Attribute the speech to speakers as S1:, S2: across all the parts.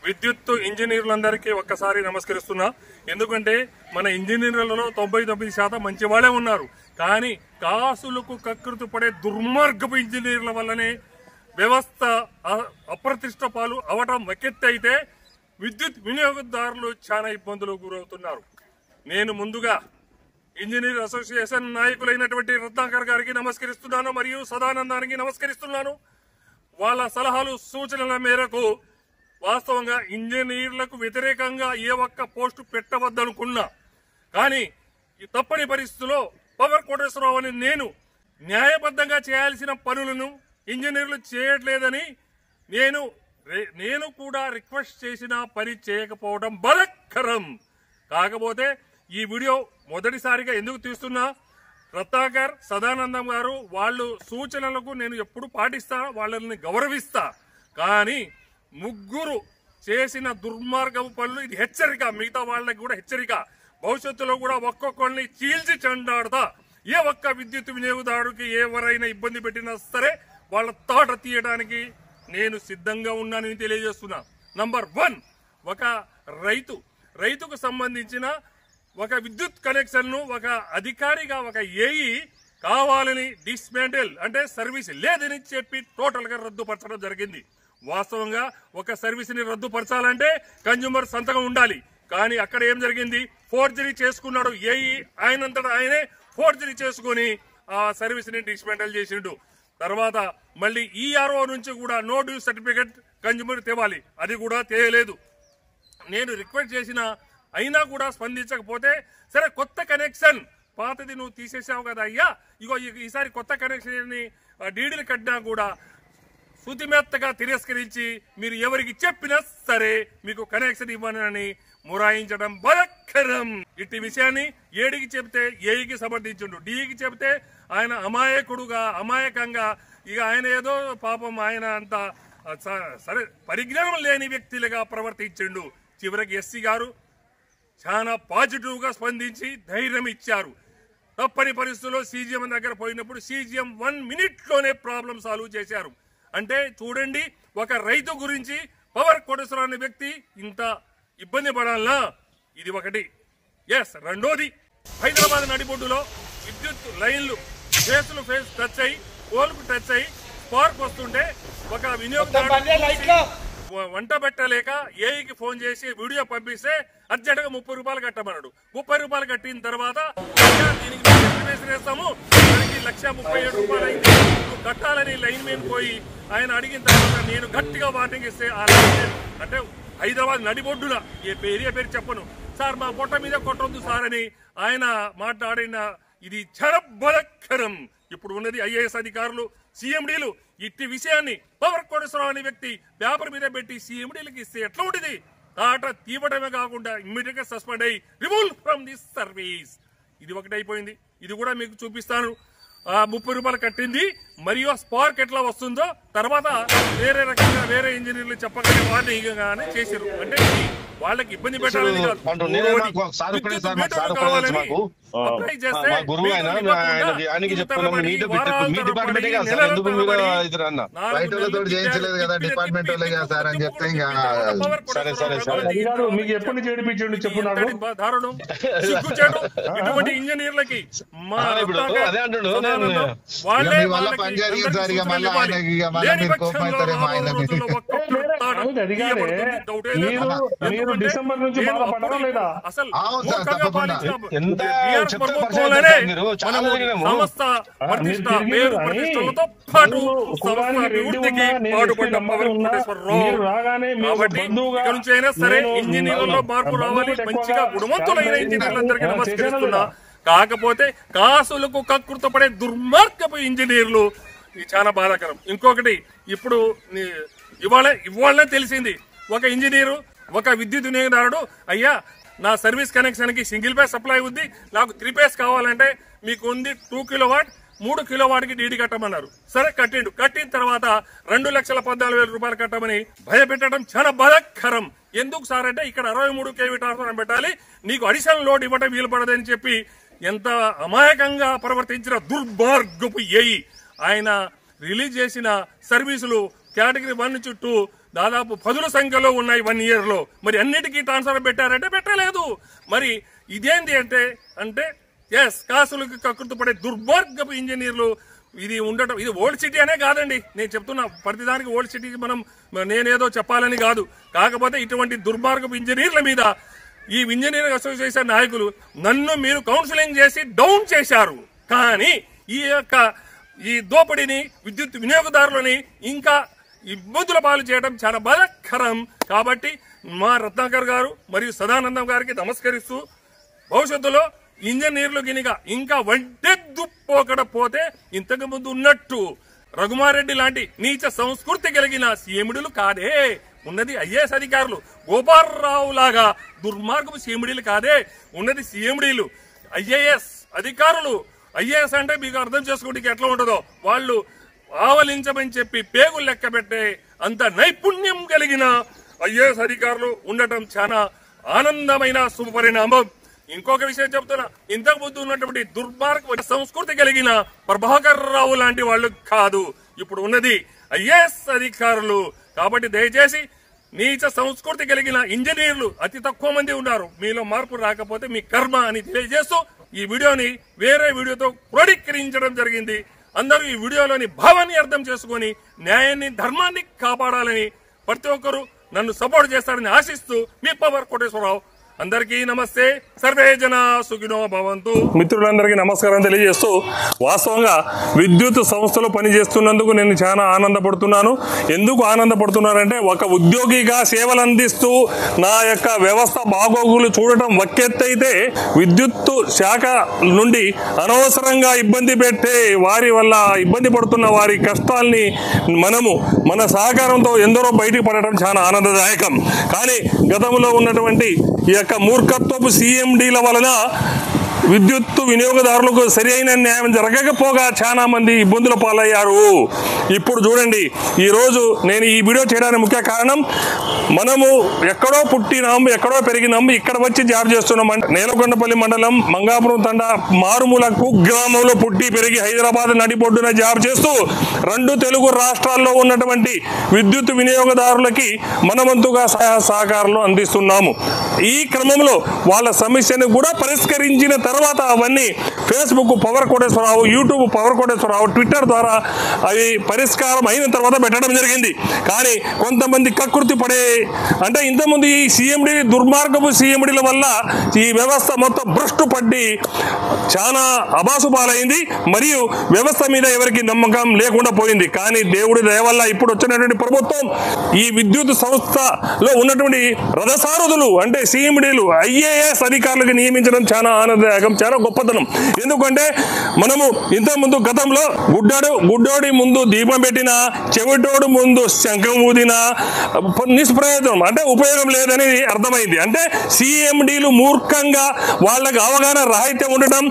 S1: విద్యుత్ ఇంజనీర్లందరికీ ఒక్కసారి నమస్కరిస్తున్నా. ఎందుకంటే మన ఇంజనీర్లలో 99% మంచి వాళ్ళే ఉన్నారు. కానీ కాసులకు కకృతి పడే దుర్మార్గపు ఇంజనీర్ల వల్లనే వ్యవస్థ అప్రతిష్ట పాలు అవటం ఒకెత్తైతే విద్యుత్ వినియోగదారులు చాలా ఇబ్బందులకు గురవుతున్నారు. నేను ముందుగా ఇంజనీర్ అసోసియేషన్ నాయకులైనటువంటి రత్నాకర్ గారికి నమస్కరిస్తున్నాను, మరియు సదానందానికి నమస్కరిస్తున్నాను. వాళ్ళ సలహాలు సూచనల మేరకు వాస్తవంగా ఇంజనీర్లకు వ్యతిరేకంగా ఏ ఒక్క పోస్టు పెట్టవద్దనుకున్నా, కానీ ఈ తప్పని పరిస్థితుల్లో పవర్ కోటేశ్వరరావు అని న్యాయబద్ధంగా చేయాల్సిన పనులను ఇంజనీర్లు చేయట్లేదని నేను కూడా రిక్వెస్ట్ చేసిన పని చేయకపోవడం బాధాకరం. కాకపోతే ఈ వీడియో మొదటిసారిగా ఎందుకు తీస్తున్నా, రత్నాకర్, సదానందం గారు వాళ్ళు సూచనలకు నేను ఎప్పుడు పాటిస్తా, వాళ్ళని గౌరవిస్తా. కానీ ముగ్గురు చేసిన దుర్మార్గపు పనులు ఇది హెచ్చరిక, మిగతా వాళ్ళకి కూడా హెచ్చరిక. భవిష్యత్తులో కూడా ఒక్కొక్కరిని చీల్చి చెండాడుతా. ఏ ఒక్క విద్యుత్ వినియోగదారుడికి ఎవరైనా ఇబ్బంది పెట్టినా సరే వాళ్ళ తాట తీయడానికి నేను సిద్ధంగా ఉన్నానని తెలియజేస్తున్నా. నంబర్ 1, ఒక రైతుకు సంబంధించిన ఒక విద్యుత్ కనెక్షన్ ను ఒక అధికారిగా ఒక ఏఈ కావాలని డిస్మాంటిల్ అంటే సర్వీస్ లేదని చెప్పి టోటల్ గా రద్దుపరచడం జరిగింది. వాస్తవంగా ఒక సర్వీస్ ని రద్దుపరచాలంటే కన్జ్యూమర్ సంతకం ఉండాలి. కానీ అక్కడ ఏం జరిగింది, ఫోర్జరీ చేసుకున్నాడు ఏఈ. ఆయనంతటా ఆయనే ఫోర్జరీ చేసుకుని ఆ సర్వీస్ ని డిస్మాంటిల్ చేసిండు. తర్వాత మళ్ళీ ఈఆర్ఓ నుంచి కూడా నో డ్యూ సర్టిఫికెట్ కన్జ్యూమర్ తేవాలి, అది కూడా తేయలేదు. నేను రిక్వెస్ట్ చేసిన అయినా కూడా స్పందించకపోతే, సరే కొత్త కనెక్షన్, పాతది నువ్వు తీసేసావు కదా అయ్యా, ఇగో ఈసారి కొత్త కనెక్షన్ ని డీడీలు కట్టినా కూడా శుతిమెత్తగా తిరస్కరించి మీరు ఎవరికి చెప్పినా సరే మీకు కనెక్షన్ ఇవ్వనని మురాయించడం బాధాకరం. ఇట్టి విషయాన్ని ఏడికి చెబితే ఏఈకి సమర్థించుండు, డీకి చెబితే ఆయన అమాయకంగా ఇక ఆయన ఏదో పాపం ఆయన అంత సరే పరిజ్ఞానం లేని వ్యక్తులుగా ప్రవర్తించిండు. చివరికి ఎస్సీ గారు చాలా పాజిటివ్ గా స్పందించి ధైర్యం ఇచ్చారు. తప్పని పరిస్థితుల్లో సీజీఎం దగ్గర పోయినప్పుడు సీజీఎం 1 మినిట్లోనే ప్రాబ్లం సాల్వ్ చేశారు. అంటే చూడండి, ఒక రైతు గురించి పవర్ కోటేశ్వరరావు అనే వ్యక్తి ఇంత ఇబ్బంది పడాలనా? ఇది ఒకటి. రెండోది, హైదరాబాద్ నడిబొడ్డులో విద్యుత్ లైన్లు ఫేస్ టచ్ అయ్యి పోల్కు టచ్ అయ్యి స్పార్క్ వస్తుంటే ఒక వినియోగదారుడు వంట పెట్టలేక ఏఈకి ఫోన్ చేసి వీడియో పంపిస్తే అర్జెంట్ గా 30 రూపాయలు కట్టమన్నాడు. 30 రూపాయలు కట్టిన తర్వాత దీనికి వేస్తాము, దానికి 1,37,000 రూపాయలు అయింది, నువ్వు కట్టాలని లైన్ మీద పోయి ఆయన అడిగిన తర్వాత నేను గట్టిగా వార్నింగ్ ఇస్తే ఆ లైన్ అంటే హైదరాబాద్ నడిబొడ్డున ఏరియా పేరు చెప్పను సార్, మా పొట్ట మీద కొట్టొద్దు సార్ అని ఆయన మాట్లాడిన ఇది చాలా బాధాకరం. ఇప్పుడు ఉన్నది ఐఏఎస్ అధికారులు, సీఎండీలు ఇట్టి విషయాన్ని పవర్ కోటేశ్వరరావు అనే వ్యక్తి పేపర్ మీద పెట్టి సీఎండీలకు ఇస్తే ఎట్లా ఉంటుంది? తాట తీవడమే కాకుండా ఇమ్మీడియట్ గా సస్పెండ్ అయ్యి రిమూవ్ ఫ్రమ్ దిస్ సర్వీస్. ఇది ఒకటి అయిపోయింది. ఇది కూడా మీకు చూపిస్తాను. 30 రూపాయలు కట్టింది మరియు స్పార్క్ ఎట్లా వస్తుందో తర్వాత వేరే రకంగా వేరే ఇంజనీర్లు చెప్పగానే వార్నింగ్ గానే చేశారు. అంటే వాళ్ళకి ఇబ్బంది పెట్టాలని కాదు, అప్లై చేస్తే దారుణం, సిగ్గుచేటు ఇటువంటి ఇంజనీర్లకి
S2: డిసెంబర్ నుంచి
S1: అసలు సరే ఇంజనీర్లలో మార్పు రావాలి, మంచిగా గుణవంతులైన ఇంజనీర్లందరికీ నమస్కరిస్తున్నా. కాకపోతే కాసులకు కకృతపడే దుర్మార్గపు ఇంజనీర్లు ఇది చాలా బాధాకరం. ఇంకొకటి, ఇప్పుడు ఇవాళ తెలిసింది, ఒక ఇంజనీరు ఒక విద్యుత్ వినియోగదారుడు, అయ్యా నా సర్వీస్ కనెక్షన్ కి సింగిల్ ఫేజ్ సప్లై ఉంది, నాకు 3 ఫేజ్ కావాలంటే మీకు ఉంది 2 కిలోవాట్ 3 కిలోవాట్కి డీడీ కట్టమన్నారు. సరే కట్టిండు. కట్టిన తర్వాత 2,14,000 రూపాయలు కట్టమని భయపెట్టడం చాలా బాధాకరం. ఎందుకు సార్ అంటే ఇక్కడ 63 kV ట్రాన్స్ఫార్మర్ పెట్టాలి, నీకు అడిషనల్ లోడ్ ఇవ్వడం వీలు పడదని చెప్పి ఎంత అమాయకంగా ప్రవర్తించిన దుర్మార్గపు ఏఈ. ఆయన రిలీజ్ చేసిన సర్వీసులు కేటగిరీ 1 నుంచి 2 దాదాపు 10ల సంఖ్యలో ఉన్నాయి 1 yearలో. మరి అన్నిటికీ ట్రాన్స్ఫర్ పెట్టారంటే పెట్టలేదు. మరి ఇదేంటి అంటే ఎస్ కాసులకు కకృతి పడే దుర్మార్గపు ఇంజనీర్లు ఇది ఉండటం. ఇది ఓల్డ్ సిటీ అనే కాదండి, నేను చెప్తున్నా. ప్రతిదానికి ఓల్డ్ సిటీ నేనేదో చెప్పాలని కాదు. కాకపోతే ఇటువంటి దుర్మార్గపు ఇంజనీర్ల మీద ఈ ఇంజనీరింగ్ అసోసియేషన్ నాయకులు నన్ను మీరు కౌన్సిలింగ్ చేసి డౌన్ చేశారు. కానీ ఈ దోపిడీని విద్యుత్ వినియోగదారులని ఇంకా ఇబ్బందుల పాలు చేయడం చాలా బాధాకరం. కాబట్టి మా రత్నాకర్ గారు మరియు సదానందం గారికి నమస్కరిస్తూ భవిష్యత్తులో ఇంజనీర్లు గినిక ఇంకా వడ్డెద్దుపోకపోతే ఇంతకు ముందు ఉన్నట్టు రఘుమారెడ్డి లాంటి నీచ సంస్కృతి కలిగిన సీఎండీలు కాదే ఉన్నది, ఐఏఎస్ అధికారులు. గోపాలరావు లాగా దుర్మార్గపు సీఎండీలు కాదే ఉన్నది, సీఎండీలు. ఐఏఎస్ అధికారులు, ఐఏఎస్ అంటే మీకు అర్థం చేసుకోవడానికి ఎట్లా ఉంటుందో, వాళ్ళు ఆవలించమని చెప్పి పేగులు లెక్క పెట్టే అంత నైపుణ్యం కలిగిన ఐఏఎస్ అధికారులు ఉండటం చాలా ఆనందమైన శుభపరిణామం. ఇంకొక విషయం చెప్తున్నా, ఇంతకు ముందు ఉన్నటువంటి దుర్మార్గ సంస్కృతి కలిగిన ప్రభాకర్ రావు లాంటి వాళ్ళు కాదు ఇప్పుడు ఉన్నది ఐఏఎస్ అధికారులు. కాబట్టి దయచేసి నీచ సంస్కృతి కలిగిన ఇంజనీర్లు అతి తక్కువ మంది ఉన్నారు. మీలో మార్పు రాకపోతే మీ కర్మ అని తెలియజేస్తూ ఈ వీడియోని వేరే వీడియోతో క్రోడీకరించడం జరిగింది. అందరూ ఈ వీడియోలోని భావాన్ని అర్థం చేసుకుని న్యాయాన్ని ధర్మాన్ని కాపాడాలని ప్రతి ఒక్కరూ నన్ను సపోర్ట్ చేస్తారని ఆశిస్తూ మీ పవర్ కోటేశ్వరరావు. అందరికీ నమస్తే. సర్వే జన సుఖినో భవంతు. మిత్రులందరికీ నమస్కారం తెలియజేస్తూ, వాస్తవంగా విద్యుత్ సంస్థలో పనిచేస్తున్నందుకు నేను చాలా ఆనందపడుతున్నాను. ఎందుకు ఆనందపడుతున్నానంటే, ఒక ఉద్యోగిగా సేవలు అందిస్తూ నా యొక్క వ్యవస్థ బాగోగులు చూడటం ఒకెత్తైతే, విద్యుత్ శాఖ నుండి అనవసరంగా ఇబ్బంది పెట్టే వారి వల్ల ఇబ్బంది పడుతున్న వారి కష్టాల్ని మన సహకారంతో ఎందరో బయటికి పడటం చాలా ఆనందదాయకం. కానీ గతంలో ఉన్నటువంటి ఈ యొక్క మూర్ఖత్వపు సీఎండీల వలన విద్యుత్ వినియోగదారులకు సరి అయిన న్యాయం జరగకపోగా చాలా మంది ఇబ్బందుల పాలయ్యారు. ఇప్పుడు చూడండి, ఈరోజు నేను ఈ వీడియో చేయడానికి ముఖ్య కారణం, మనము ఎక్కడో పుట్టినాము, ఎక్కడో పెరిగినాము, ఇక్కడ వచ్చి జాబ్ చేస్తున్నాం. నేలకొండపల్లి మండలం మంగాపురం తండా మారుమూల కుగ్రామంలో పుట్టి పెరిగి హైదరాబాద్ నడిబొడ్డున జాబ్ చేస్తూ 2 తెలుగు రాష్ట్రాల్లో ఉన్నటువంటి విద్యుత్ వినియోగదారులకి మనవంతుగా సహకారాలు అందిస్తున్నాము. ఈ క్రమంలో వాళ్ళ సమస్యను కూడా పరిష్కరించిన తర్వాత అవన్నీ Facebook power Koteswararao, YouTube power Koteswararao, Twitter ద్వారా అవి పరిష్కారం అయిన తర్వాత పెట్టడం జరిగింది. కానీ కొంతమంది కకృతి పడే, అంటే ఇంతకుముందు ఈ సీఎండీ దుర్మార్గపు సీఎండీల వల్ల ఈ వ్యవస్థ మొత్తం భ్రష్టు పట్టి చాలా అబాసుపాలైంది. మరియు వ్యవస్థ మీద ఎవరికి నమ్మకం లేకుండా పోయింది. కానీ దేవుడి దయ వల్ల ఇప్పుడు వచ్చినటువంటి ప్రభుత్వం ఈ విద్యుత్ సంస్థలో ఉన్నటువంటి రథసారథులు అంటే సీఎండీలు ఐఏఎస్ అధికారులకు నియమించడం చాలా ఆనందదాయకం, చాలా గొప్పతనం. ఎందుకంటే మనము ఇంతకుముందు గతంలో గుడ్డోడి ముందు దీపం పెట్టినా, చెవిటోడు ముందు శంఖం ఊదినా నిష్ప్రయోజనం, అంటే ఉపయోగం లేదని అర్థమైంది. అంటే సీఎండీలు మూర్ఖంగా వాళ్ళకి అవగాహన రాహిత్యం ఉండటం,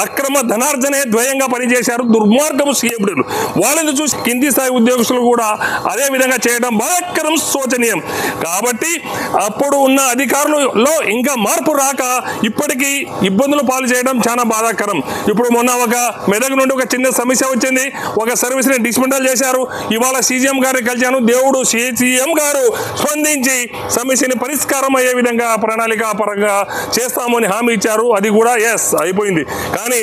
S1: అక్రమ ధనార్జనే ద్వయంగా పనిచేశారు దుర్మార్గపు సీఎండీలు. వాళ్ళని చూసి కింది స్థాయి ఉద్యోగస్తులు కూడా అదే విధంగా చేయడం బాధాకరం, శోచనీయం. కాబట్టి అప్పుడు ఉన్న అధికారులలో ఇంకా మార్పు రాక ఇప్పటికీ ఇబ్బందులు పాలు చేయడం చాలా బాధాకరం. ఇప్పుడు మొన్న ఒక మెదక్ నుండి ఒక చిన్న సమస్య వచ్చింది, ఒక సర్వీస్ ని డిస్మెంటల్ చేశారు. ఇవాళ సీజీఎం గారిని కలిశాను, దేవుడు సీజీఎం గారు స్పందించి సమస్యని పరిష్కారం అయ్యే విధంగా ప్రణాళిక పరంగా చేస్తామని హామీ ఇచ్చారు. అది కూడా అయిపోయింది. కానీ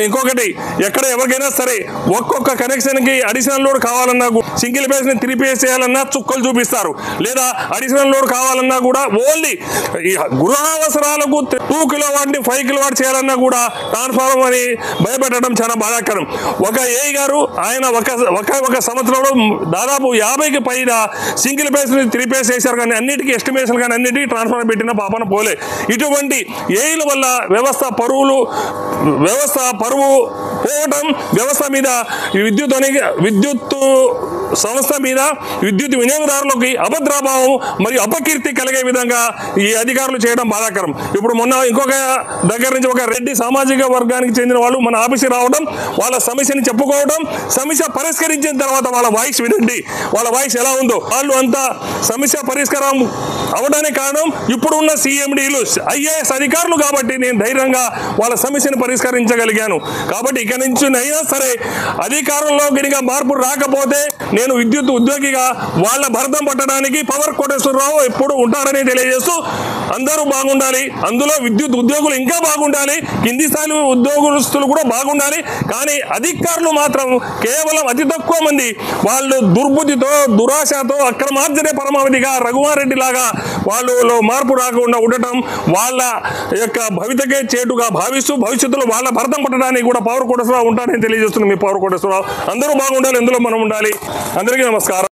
S1: ఇంకొకటి, ఎక్కడ ఎవరికైనా సరే ఒక్కొక్క కనెక్షన్ కి అడిషనల్ లోడ్ కావాలన్నా, సింగిల్ ఫేజ్ ని 3 ఫేజ్ చేయాలన్నా చుక్కలు చూపిస్తారు. లేదా అడిషనల్ లోడ్ కావాలన్నా కూడా ఓన్లీ గృహావసరాలకు 2 కిలోవాట్ 5 కిలోవాట్ చేయాలన్నా కూడా ట్రాన్స్ఫార్మర్ అని భయపెట్టడం చాలా బాధాకరం. ఒక ఏఐ గారు ఆయన ఒక సంవత్సరంలో దాదాపు 50కి పైన సింగిల్ ఫేజ్ 3 ఫేజ్ చేశారు. కానీ అన్నిటికీ ఎస్టిమేషన్ కానీ అన్నిటికీ ట్రాన్స్ఫార్మర్ పెట్టిన పాపన పోలే. ఇటువంటి ఏఐల వల్ల వ్యవస్థ పరువు పోవటం, వ్యవస్థ మీద విద్యుత్ సంస్థ మీద విద్యుత్ వినియోగదారులకి అభద్రాభావం మరియు అపకీర్తి కలిగే విధంగా ఈ అధికారులు చేయడం బాధాకరం. ఇప్పుడు మొన్న ఇంకొక దగ్గర నుంచి ఒక రెడ్డి సామాజిక వర్గానికి చెందిన వాళ్ళు మన ఆఫీస్కి రావడం, వాళ్ళ సమస్యని చెప్పుకోవడం, సమస్య పరిష్కరించిన తర్వాత వాళ్ళ వాయిస్ వినండి, వాళ్ళ వాయిస్ ఎలా ఉందో. వాళ్ళు అంతా సమస్య పరిష్కారం అవడానికి కారణం ఇప్పుడు ఉన్న CMDలు IAS అధికారులు కాబట్టి నేను ధైర్యంగా వాళ్ళ సమస్యను పరిష్కరించగలిగాను. కాబట్టి ఇక నుంచి అయినా సరే అధికారంలో గిరిగా మార్పు రాకపోతే నేను విద్యుత్ ఉద్యోగిగా వాళ్ళ భర్తం పట్టడానికి పవర్ కోటేశ్వరరావు ఎప్పుడు ఉంటారని తెలియజేస్తూ అందరూ బాగుండాలి, అందులో విద్యుత్ ఉద్యోగులు ఇంకా బాగుండాలి, కింది స్థాయి ఉద్యోగస్తులు కూడా బాగుండాలి. కానీ అధికారులు మాత్రం కేవలం అతి తక్కువ మంది వాళ్ళు దుర్బుద్ధితో దురాశతో అక్రమార్జనే పరమావధిగా రఘువర్ రెడ్డి లాగా వాళ్ళు మార్పు రాకుండా ఉండటం వాళ్ళ యొక్క భవితకే చేటుగా భావిస్తూ భవిష్యత్తులో వాళ్ళ భర్తం పట్టడానికి కూడా పవర్ కోటేశ్వరరావు ఉంటారని తెలియజేస్తున్నాం. మీ పవర్ కోటేశ్వరరావు అందరూ బాగుండాలి, ఎందులో మనం ఉండాలి. అందరికీ నమస్కారం.